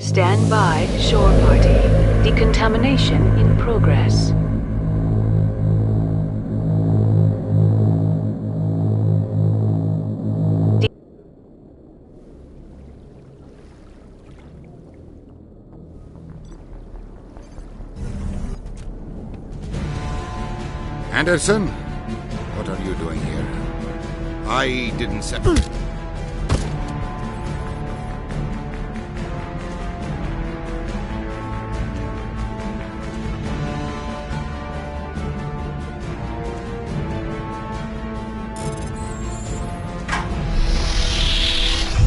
Stand by, shore party. Decontamination in progress. Anderson? What are you doing here? I didn't set...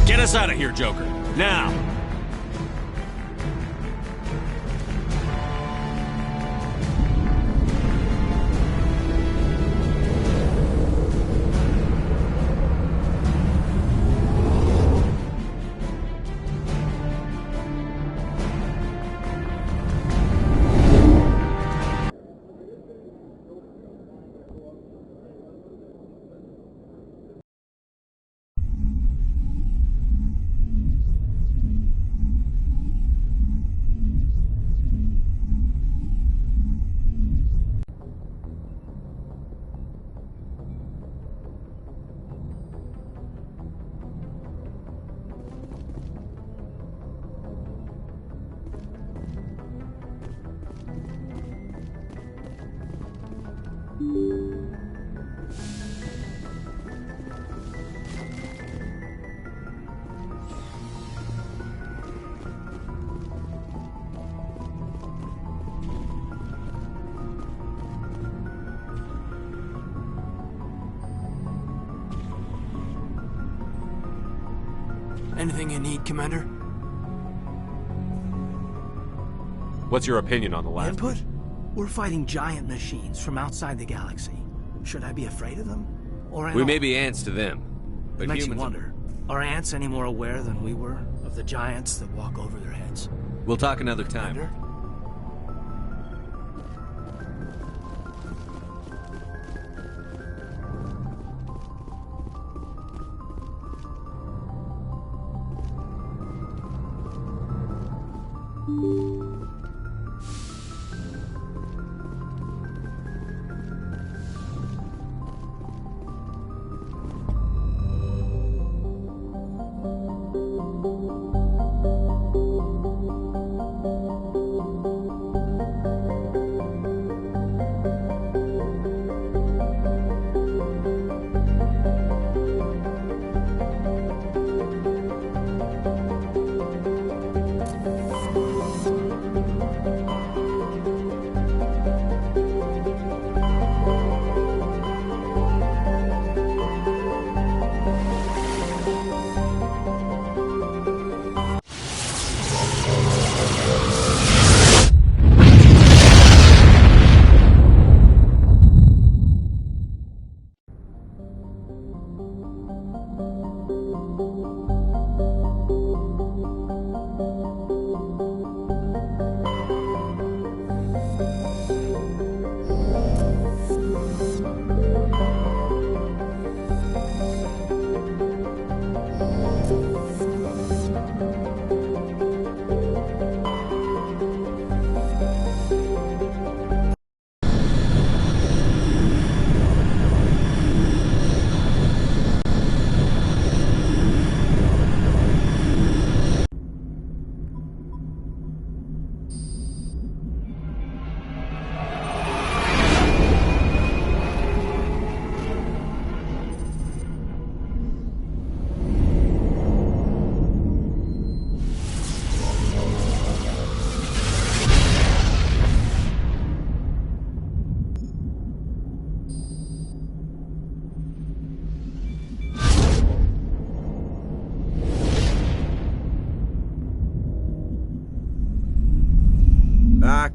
Get us out of here, Joker. Now! Anything you need, Commander? What's your opinion on the last Input? We're fighting giant machines from outside the galaxy. Should I be afraid of them? Or We may be ants to them, but Makes you humans... wonder, are ants any more aware than we were of the giants that walk over their heads? We'll talk another time. Commander?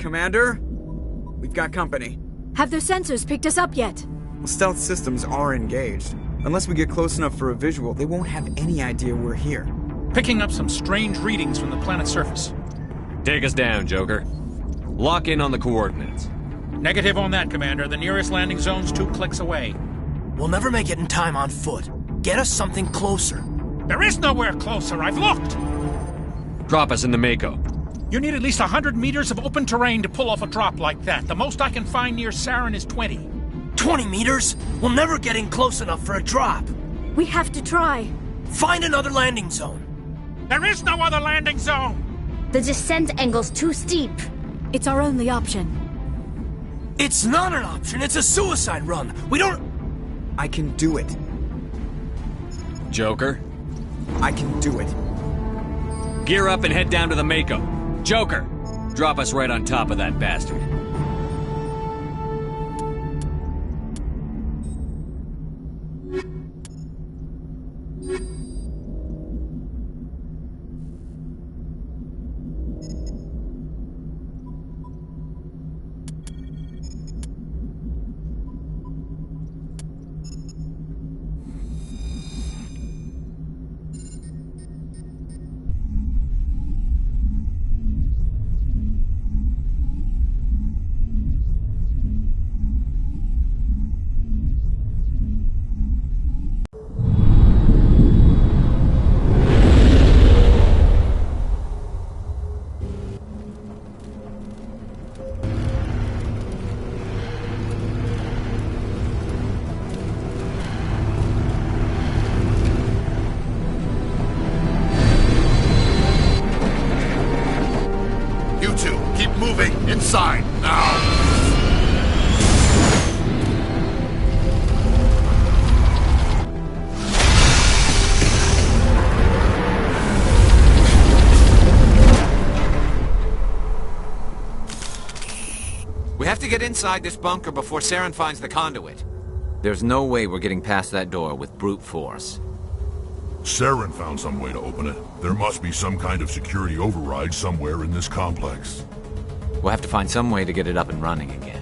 Commander? We've got company. Have their sensors picked us up yet? Stealth systems are engaged. Unless we get close enough for a visual, they won't have any idea we're here. Picking up some strange readings from the planet's surface. Take us down, Joker. Lock in on the coordinates. Negative on that, Commander. The nearest landing zone's 2 clicks away. We'll never make it in time on foot. Get us something closer. There is nowhere closer. I've looked. Drop us in the Mako. You need at least 100 meters of open terrain to pull off a drop like that. The most I can find near Saren is 20. 20 meters? We'll never get in close enough for a drop. We have to try. Find another landing zone. There is no other landing zone! The descent angle's too steep. It's our only option. It's not an option, it's a suicide run. We don't... I can do it. Joker, I can do it. gear up and head down to the Mako. Joker, drop us right on top of that bastard. You two, keep moving inside now. We have to get inside this bunker before Saren finds the conduit. There's no way we're getting past that door with brute force. Saren found some way to open it. There must be some kind of security override somewhere in this complex. We'll have to find some way to get it up and running again.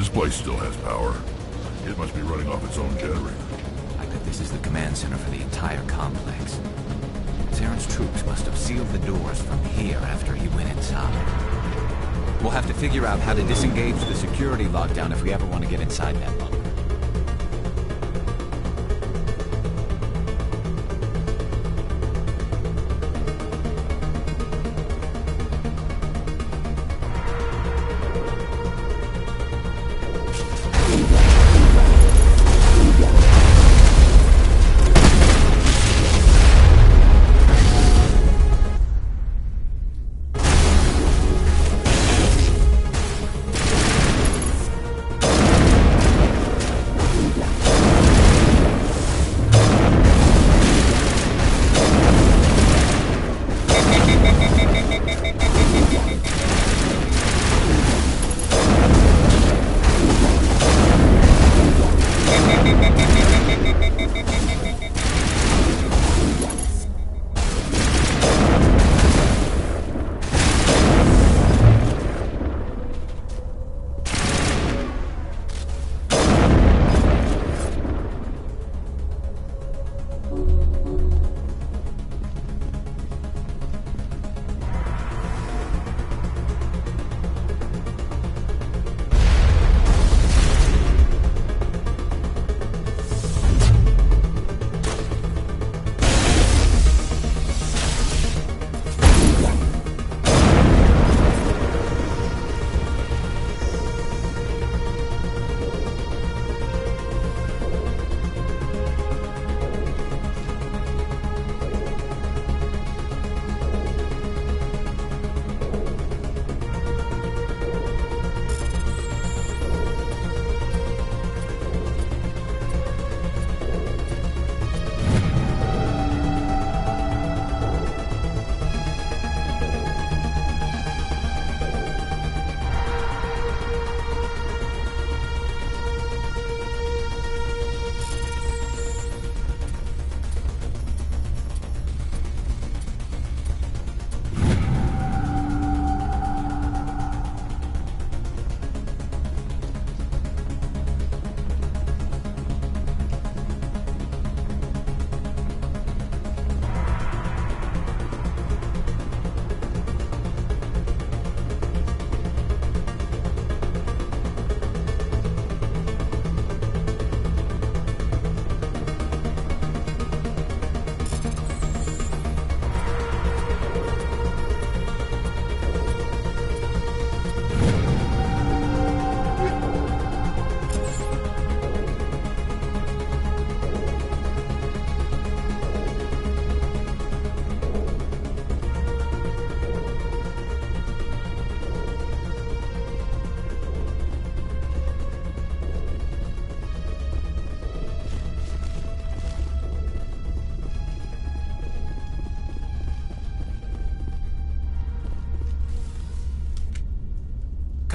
This place still has power. It must be running off its own generator. I bet this is the command center for the entire complex. Saren's troops must have sealed the doors from here after he went inside. We'll have to figure out how to disengage the security lockdown if we ever want to get inside that bunker.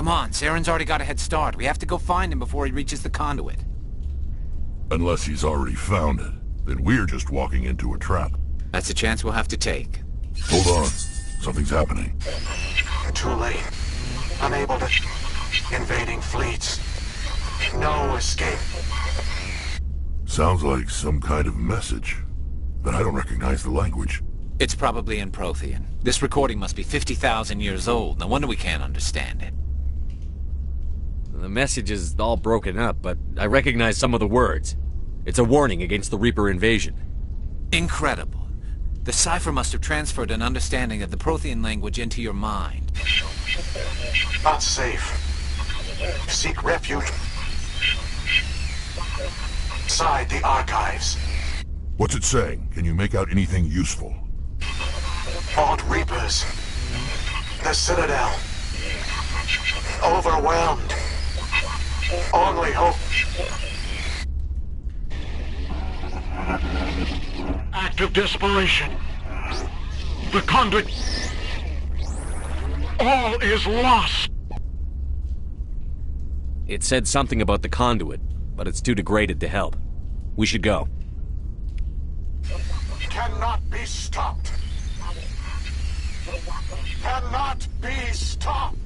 Come on, Saren's already got a head start. We have to go find him before he reaches the conduit. Unless he's already found it, then we're just walking into a trap. That's a chance we'll have to take. Hold on. Something's happening. Too late. Unable to... Invading fleets. No escape. Sounds like some kind of message. But I don't recognize the language. It's probably in Prothean. This recording must be 50,000 years old. No wonder we can't understand it. The message is all broken up, but I recognize some of the words. It's a warning against the Reaper invasion. Incredible. The cipher must have transferred an understanding of the Prothean language into your mind. Not safe. Seek refuge inside the archives. What's it saying? Can you make out anything useful? Vault Reapers. The Citadel. Overwhelmed. Only hope. Act of desperation. The conduit. All is lost. It said something about the conduit, but it's too degraded to help. We should go. Cannot be stopped. Cannot be stopped.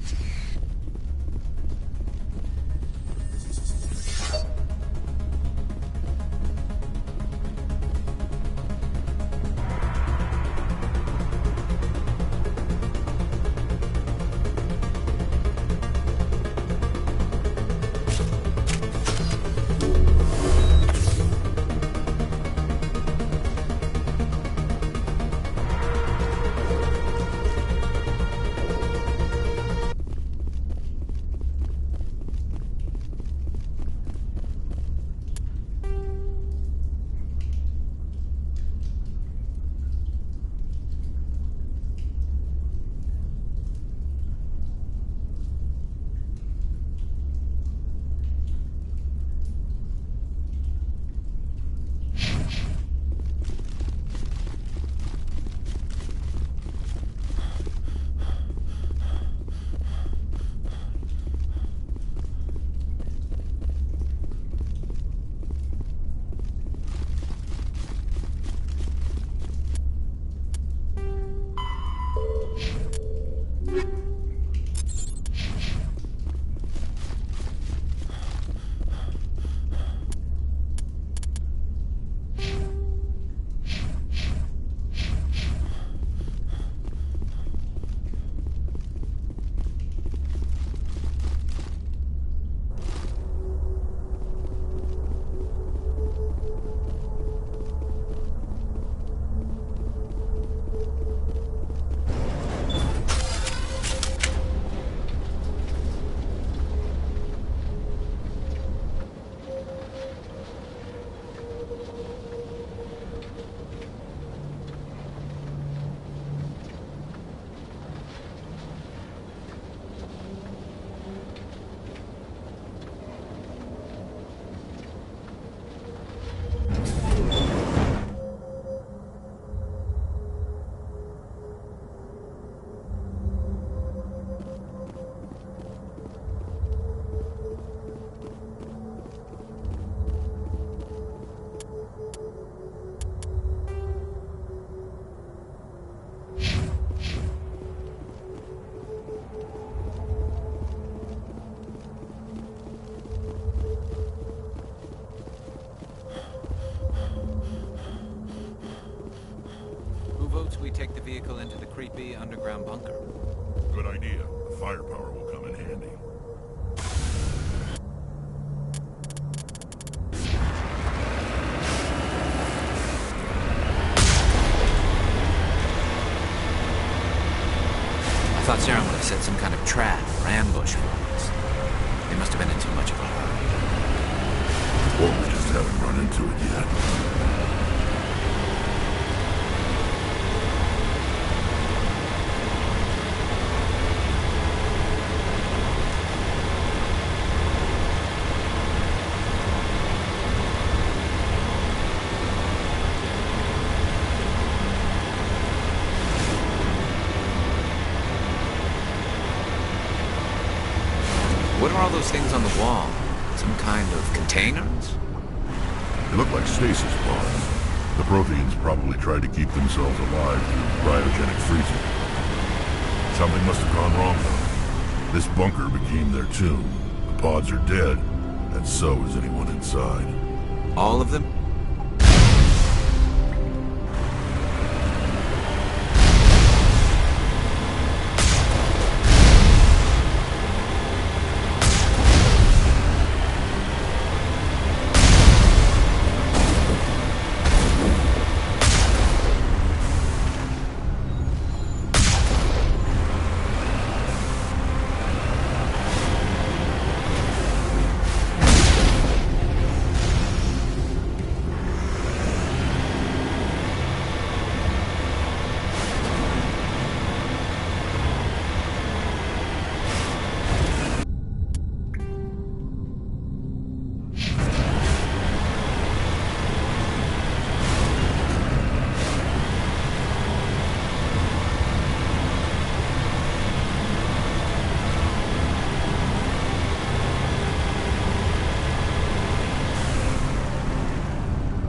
propose we take the vehicle into the creepy underground bunker? Good idea. The firepower will come in handy. I thought Saren would have set some kind of trap or ambush for us. They must have been in too much of a hurry. Or we just haven't run into it yet. What are all those things on the wall? Some kind of containers? They look like stasis pods. The Protheans probably tried to keep themselves alive through cryogenic freezing. Something must have gone wrong, though. This bunker became their tomb. The pods are dead, and so is anyone inside. All of them?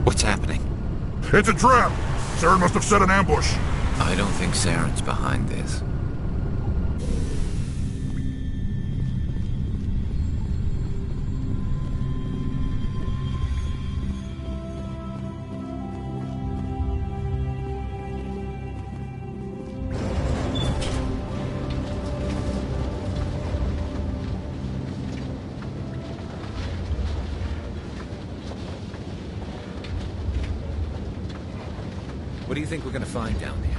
What's happening? It's a trap! Saren must have set an ambush. I don't think Saren's behind this. What do you think we're gonna find down there?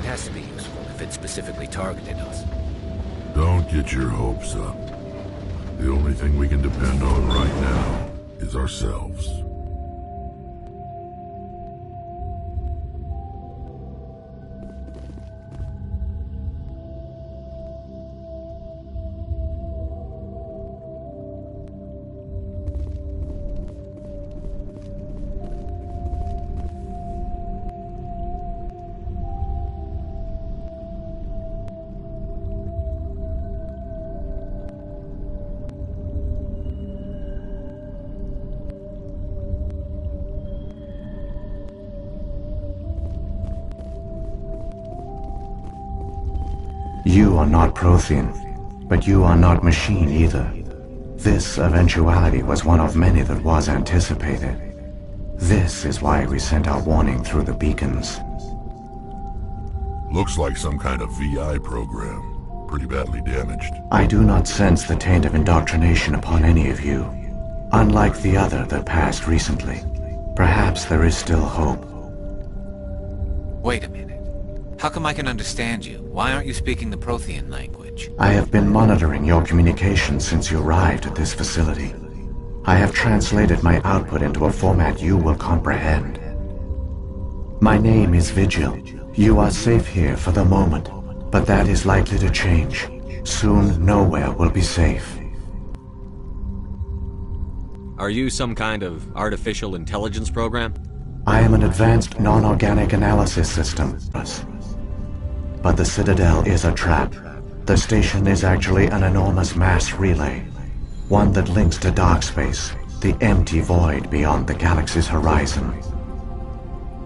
It has to be useful if it specifically targeted us. Don't get your hopes up. The only thing we can depend on right now is ourselves. You are not Prothean, but you are not machine either. This eventuality was one of many that was anticipated. This is why we sent our warning through the beacons. Looks like some kind of VI program. Pretty badly damaged. I do not sense the taint of indoctrination upon any of you. Unlike the other that passed recently. Perhaps there is still hope. Wait a minute. How come I can understand you? Why aren't you speaking the Prothean language? I have been monitoring your communications since you arrived at this facility. I have translated my output into a format you will comprehend. My name is Vigil. You are safe here for the moment, but that is likely to change. Soon, nowhere will be safe. Are you some kind of artificial intelligence program? I am an advanced non-organic analysis system. But the Citadel is a trap. The station is actually an enormous mass relay. One that links to dark space, the empty void beyond the galaxy's horizon.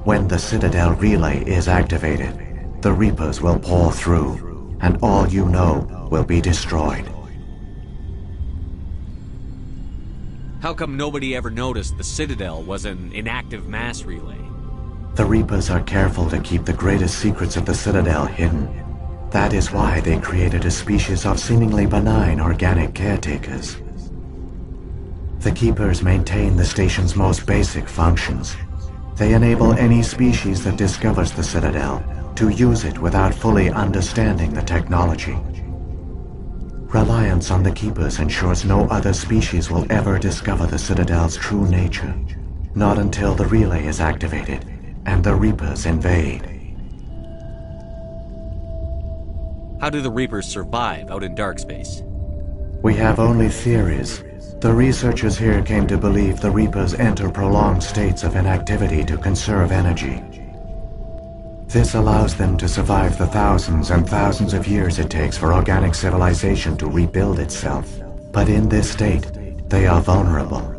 When the Citadel relay is activated, the Reapers will pour through, and all you know will be destroyed. How come nobody ever noticed the Citadel was an inactive mass relay? The Reapers are careful to keep the greatest secrets of the Citadel hidden. That is why they created a species of seemingly benign organic caretakers. The Keepers maintain the station's most basic functions. They enable any species that discovers the Citadel to use it without fully understanding the technology. Reliance on the Keepers ensures no other species will ever discover the Citadel's true nature. Not until the relay is activated and the Reapers invade. How do the Reapers survive out in dark space? We have only theories. The researchers here came to believe the Reapers enter prolonged states of inactivity to conserve energy. This allows them to survive the thousands and thousands of years it takes for organic civilization to rebuild itself. But in this state, they are vulnerable.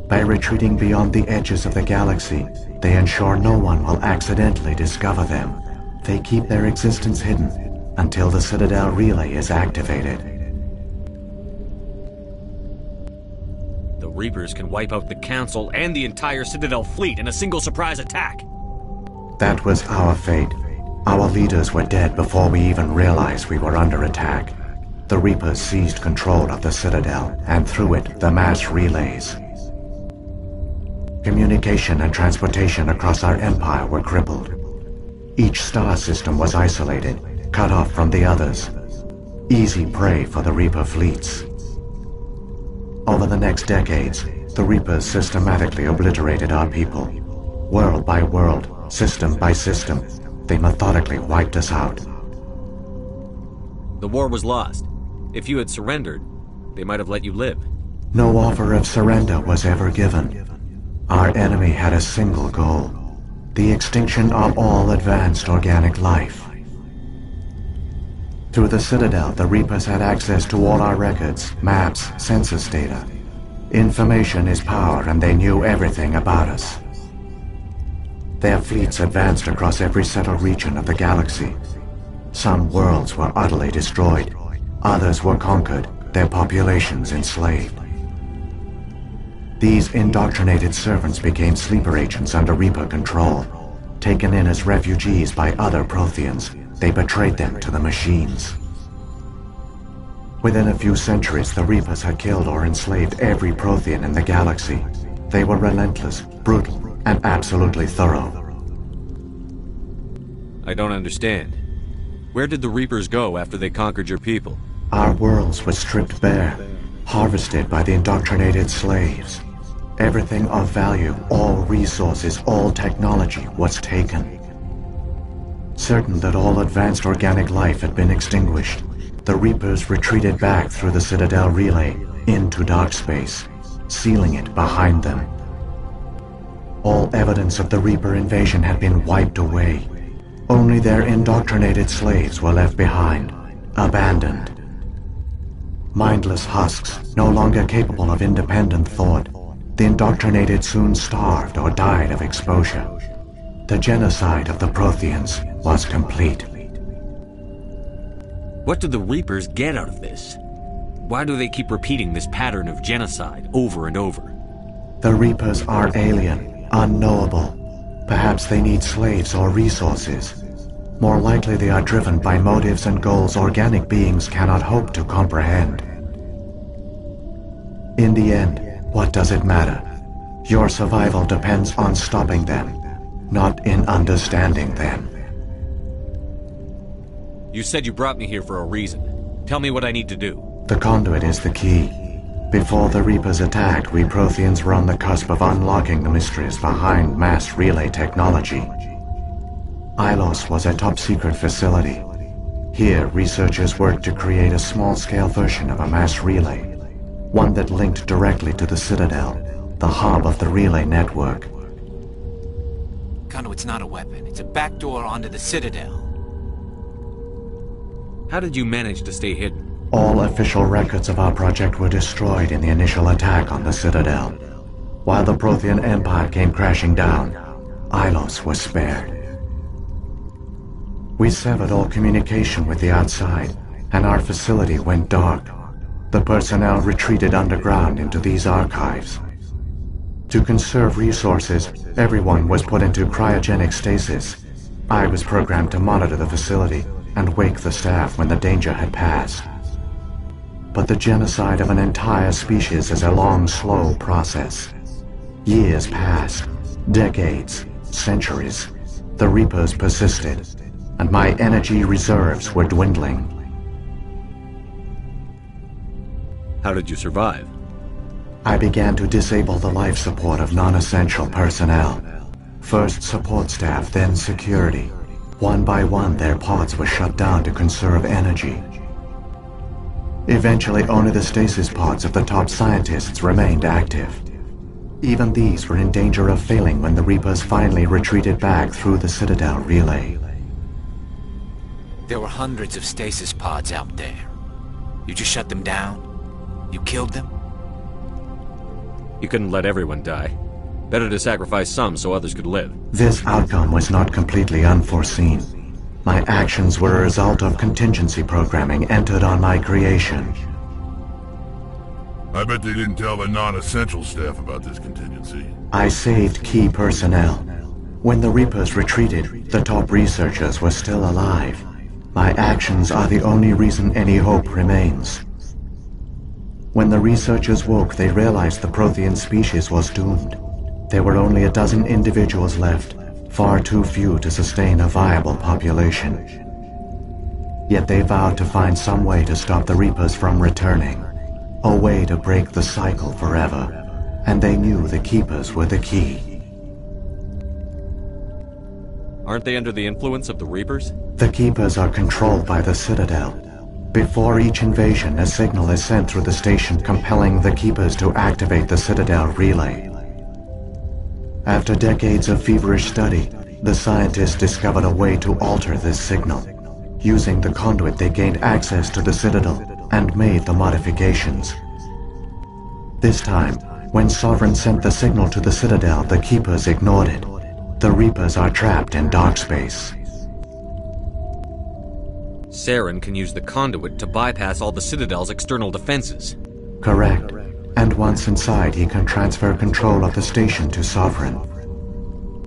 By retreating beyond the edges of the galaxy, they ensure no one will accidentally discover them. They keep their existence hidden until the Citadel relay is activated. The Reapers can wipe out the Council and the entire Citadel fleet in a single surprise attack. That was our fate. Our leaders were dead before we even realized we were under attack. The Reapers seized control of the Citadel, and through it, the mass relays. Communication and transportation across our empire were crippled. Each star system was isolated, cut off from the others. Easy prey for the Reaper fleets. Over the next decades, the Reapers systematically obliterated our people. World by world, system by system, they methodically wiped us out. The war was lost. If you had surrendered, they might have let you live. No offer of surrender was ever given. Our enemy had a single goal: the extinction of all advanced organic life. Through the Citadel, the Reapers had access to all our records, maps, census data. Information is power, and they knew everything about us. Their fleets advanced across every settled region of the galaxy. Some worlds were utterly destroyed. Others were conquered, their populations enslaved. These indoctrinated servants became sleeper agents under Reaper control. Taken in as refugees by other Protheans, they betrayed them to the machines. Within a few centuries, the Reapers had killed or enslaved every Prothean in the galaxy. They were relentless, brutal, and absolutely thorough. I don't understand. Where did the Reapers go after they conquered your people? Our worlds were stripped bare, harvested by the indoctrinated slaves. Everything of value, all resources, all technology was taken. Certain that all advanced organic life had been extinguished, the Reapers retreated back through the Citadel relay into dark space, sealing it behind them. All evidence of the Reaper invasion had been wiped away. Only their indoctrinated slaves were left behind, abandoned. Mindless husks, no longer capable of independent thought, the indoctrinated soon starved or died of exposure. The genocide of the Protheans was complete. What do the Reapers get out of this? Why do they keep repeating this pattern of genocide over and over? The Reapers are alien, unknowable. Perhaps they need slaves or resources. More likely they are driven by motives and goals organic beings cannot hope to comprehend. In the end, what does it matter? Your survival depends on stopping them, not in understanding them. You said you brought me here for a reason. Tell me what I need to do. The conduit is the key. Before the Reapers attacked, we Protheans were on the cusp of unlocking the mysteries behind mass relay technology. Ilos was a top-secret facility. Here, researchers worked to create a small-scale version of a mass relay, one that linked directly to the Citadel, the hub of the relay network. Conduit's not a weapon. It's a backdoor onto the Citadel. How did you manage to stay hidden? All official records of our project were destroyed in the initial attack on the Citadel. While the Prothean Empire came crashing down, Ilos was spared. We severed all communication with the outside, and our facility went dark. The personnel retreated underground into these archives. To conserve resources, everyone was put into cryogenic stasis. I was programmed to monitor the facility and wake the staff when the danger had passed. But the genocide of an entire species is a long, slow process. Years passed, decades, centuries. The Reapers persisted, and my energy reserves were dwindling. How did you survive? I began to disable the life support of non-essential personnel. First support staff, then security. One by one, their pods were shut down to conserve energy. Eventually, only the stasis pods of the top scientists remained active. Even these were in danger of failing when the Reapers finally retreated back through the Citadel relay. There were hundreds of stasis pods out there. You just shut them down? You killed them? You couldn't let everyone die. Better to sacrifice some so others could live. This outcome was not completely unforeseen. My actions were a result of contingency programming entered on my creation. I bet they didn't tell the non-essential staff about this contingency. I saved key personnel. When the Reapers retreated, the top researchers were still alive. My actions are the only reason any hope remains. When the researchers woke, they realized the Prothean species was doomed. There were only a dozen individuals left, far too few to sustain a viable population. Yet they vowed to find some way to stop the Reapers from returning. A way to break the cycle forever. And they knew the Keepers were the key. Aren't they under the influence of the Reapers? The Keepers are controlled by the Citadel. Before each invasion, a signal is sent through the station compelling the Keepers to activate the Citadel relay. After decades of feverish study, the scientists discovered a way to alter this signal. Using the conduit, they gained access to the Citadel and made the modifications. This time, when Sovereign sent the signal to the Citadel, the Keepers ignored it. The Reapers are trapped in dark space. Saren can use the conduit to bypass all the Citadel's external defenses. Correct. And once inside, he can transfer control of the station to Sovereign.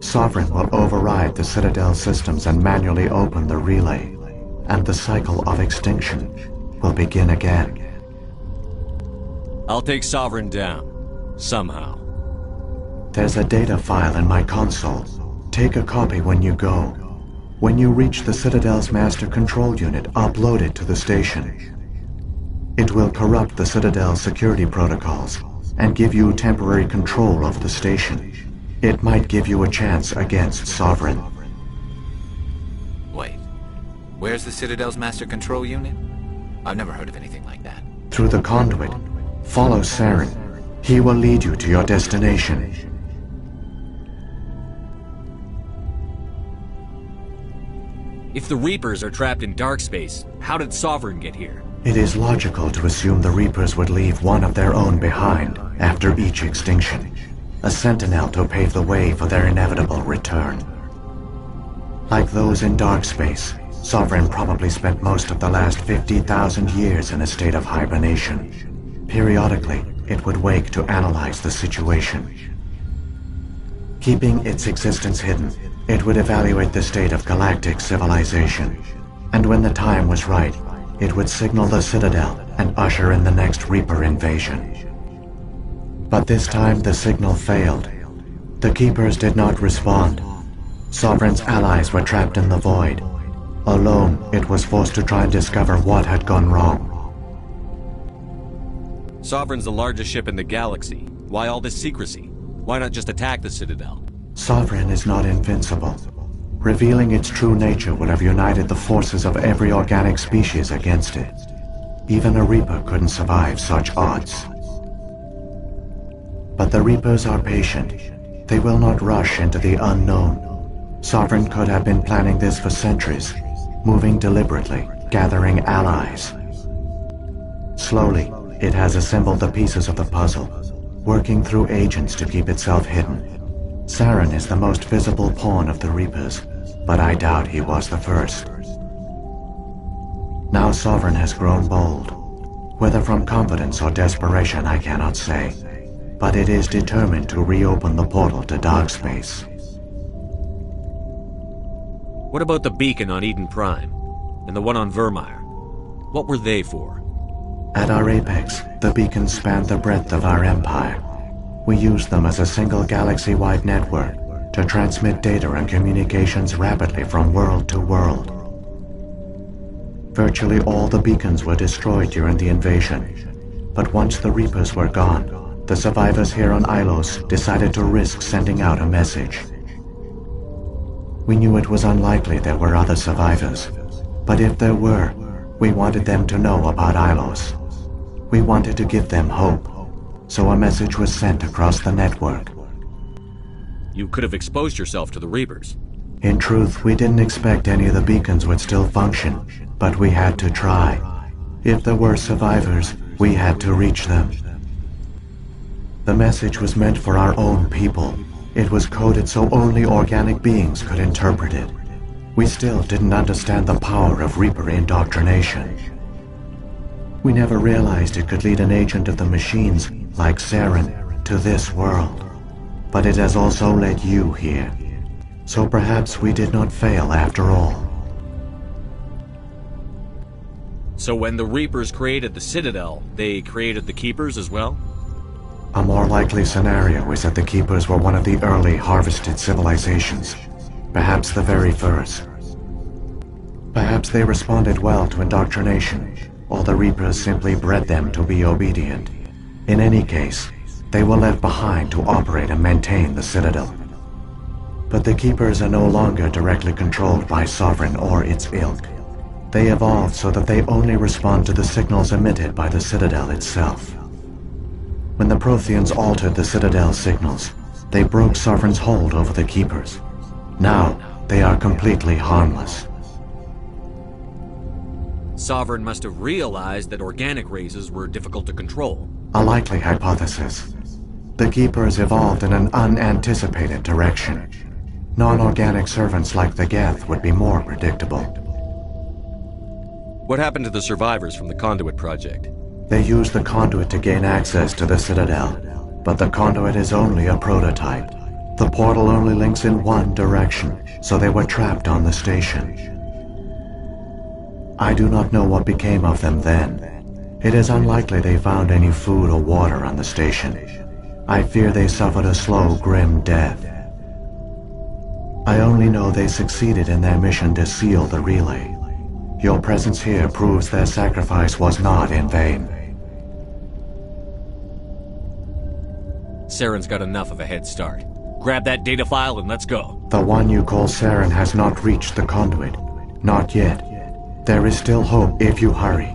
Sovereign will override the Citadel systems and manually open the relay, and the cycle of extinction will begin again. I'll take Sovereign down. Somehow. There's a data file in my console. Take a copy when you go. When you reach the Citadel's master control unit, upload it to the station. It will corrupt the Citadel's security protocols and give you temporary control of the station. It might give you a chance against Sovereign. Wait. Where's the Citadel's master control unit? I've never heard of anything like that. Through the conduit, follow Saren. He will lead you to your destination. If the Reapers are trapped in dark space, how did Sovereign get here? It is logical to assume the Reapers would leave one of their own behind after each extinction. A sentinel to pave the way for their inevitable return. Like those in dark space, Sovereign probably spent most of the last 50,000 years in a state of hibernation. Periodically, it would wake to analyze the situation. Keeping its existence hidden, it would evaluate the state of galactic civilization. And when the time was right, it would signal the Citadel and usher in the next Reaper invasion. But this time the signal failed. The Keepers did not respond. Sovereign's allies were trapped in the void. Alone, it was forced to try and discover what had gone wrong. Sovereign's the largest ship in the galaxy. Why all this secrecy? Why not just attack the Citadel? Sovereign is not invincible. Revealing its true nature would have united the forces of every organic species against it. Even a Reaper couldn't survive such odds. But the Reapers are patient. They will not rush into the unknown. Sovereign could have been planning this for centuries, moving deliberately, gathering allies. Slowly, it has assembled the pieces of the puzzle, working through agents to keep itself hidden. Saren is the most visible pawn of the Reapers, but I doubt he was the first. Now Sovereign has grown bold. Whether from confidence or desperation, I cannot say. but it is determined to reopen the portal to dark space. What about the beacon on Eden Prime? And the one on Vermeer? What were they for? At our apex, the beacons spanned the breadth of our empire. We used them as a single galaxy-wide network to transmit data and communications rapidly from world to world. Virtually all the beacons were destroyed during the invasion, but once the Reapers were gone, the survivors here on Ilos decided to risk sending out a message. We knew it was unlikely there were other survivors, but if there were, we wanted them to know about Ilos. We wanted to give them hope, so a message was sent across the network. You could have exposed yourself to the Reapers. In truth, we didn't expect any of the beacons would still function, but we had to try. If there were survivors, we had to reach them. The message was meant for our own people. It was coded so only organic beings could interpret it. We still didn't understand the power of Reaper indoctrination. We never realized it could lead an agent of the machines, like Saren, to this world. But it has also led you here. So perhaps we did not fail after all. So when the Reapers created the Citadel, they created the Keepers as well? A more likely scenario is that the Keepers were one of the early harvested civilizations. Perhaps the very first. Perhaps they responded well to indoctrination, or the Reapers simply bred them to be obedient. In any case, they were left behind to operate and maintain the Citadel. But the Keepers are no longer directly controlled by Sovereign or its ilk. They evolved so that they only respond to the signals emitted by the Citadel itself. When the Protheans altered the Citadel's signals, they broke Sovereign's hold over the Keepers. Now, they are completely harmless. Sovereign must have realized that organic races were difficult to control. A likely hypothesis. The Keepers evolved in an unanticipated direction. Non-organic servants like the Geth would be more predictable. What happened to the survivors from the Conduit project? They used the Conduit to gain access to the Citadel, but the Conduit is only a prototype. The portal only links in one direction, so they were trapped on the station. I do not know what became of them then. It is unlikely they found any food or water on the station. I fear they suffered a slow, grim death. I only know they succeeded in their mission to seal the relay. Your presence here proves their sacrifice was not in vain. Saren's got enough of a head start. Grab that data file and let's go. The one you call Saren has not reached the Conduit. Not yet. There is still hope if you hurry.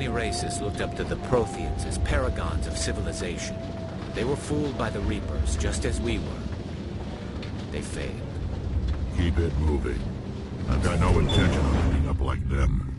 many races looked up to the Protheans as paragons of civilization. They were fooled by the Reapers, just as we were. They failed. Keep it moving. I've got no intention of ending up like them.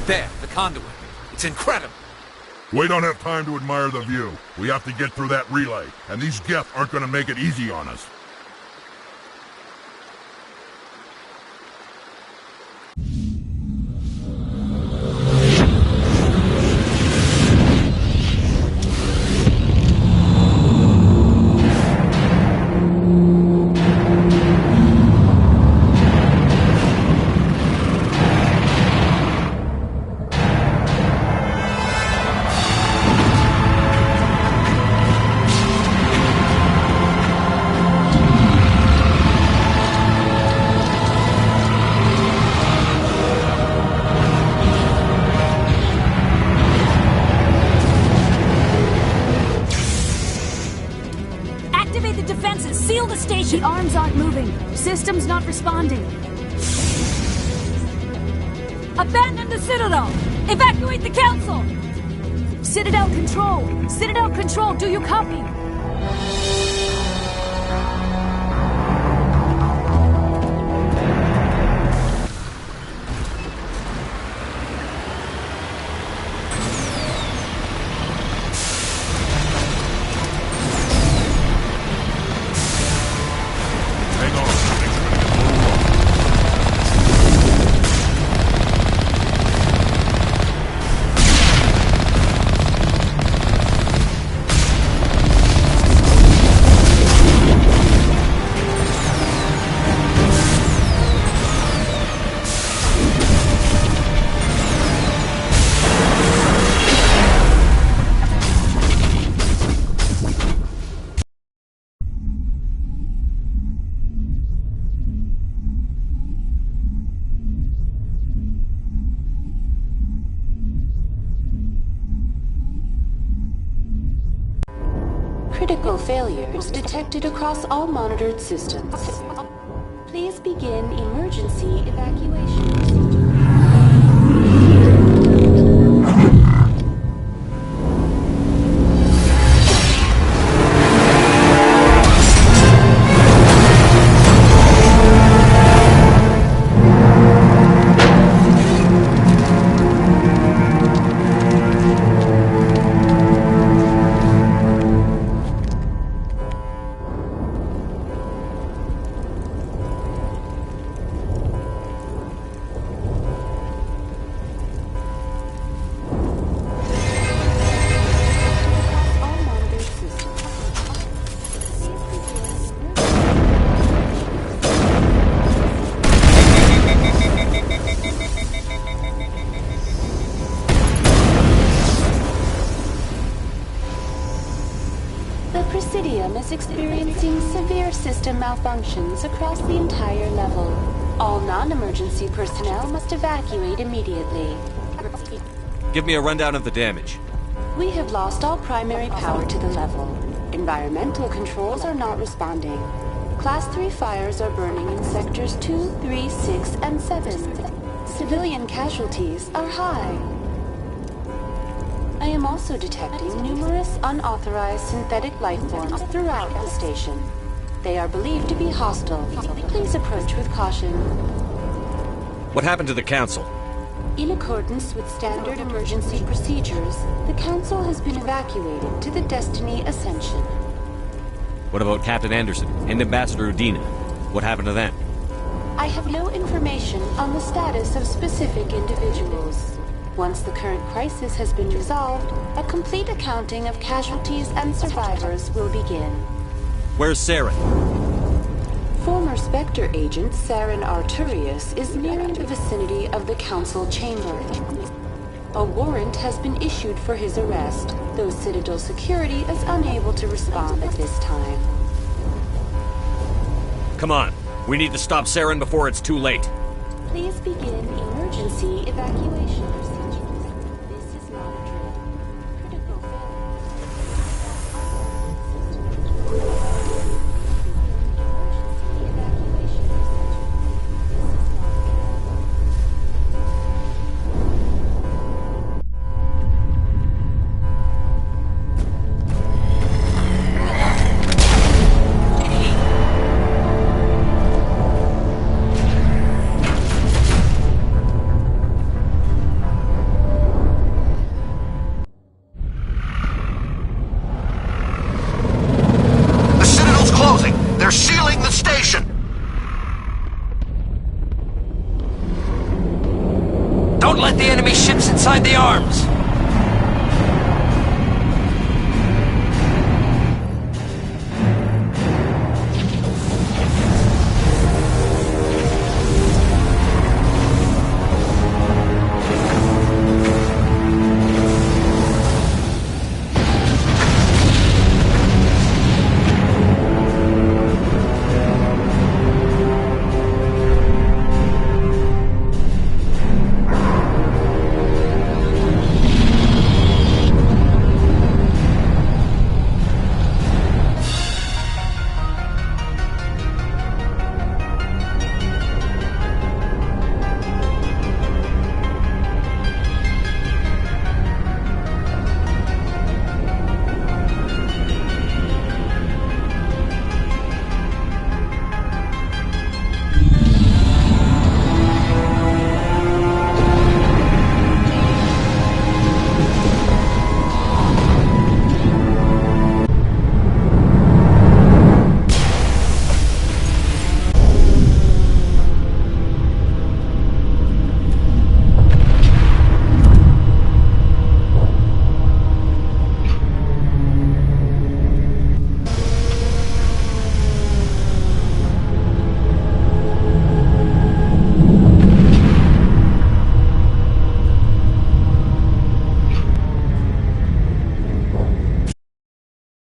There, the conduit. It's incredible. We don't have time to admire the view. We have to get through that relay, and these Geth aren't going to make it easy on us. Seal the station! The arms aren't moving. System's not responding. Abandon the Citadel! Evacuate the Council! Citadel Control! Citadel Control, do you copy? Critical failures detected across all monitored systems. Please begin emergency evacuation procedure. The Presidium is experiencing severe system malfunctions across the entire level. All non-emergency personnel must evacuate immediately. Give me a rundown of the damage. We have lost all primary power to the level. Environmental controls are not responding. Class 3 fires are burning in sectors 2, 3, 6, and 7. Civilian casualties are high. I am also detecting numerous unauthorized synthetic life forms throughout the station. They are believed to be hostile. Please approach with caution. What happened to the Council? In accordance with standard emergency procedures, the Council has been evacuated to the Destiny Ascension. What about Captain Anderson and Ambassador Udina? What happened to them? I have no information on the status of specific individuals. Once the current crisis has been resolved, a complete accounting of casualties and survivors will begin. Where's Saren? Former Spectre agent Saren Arturius is nearing the vicinity of the Council chamber. A warrant has been issued for his arrest, though Citadel security is unable to respond at this time. Come on. We need to stop Saren before it's too late. Please begin emergency evacuation.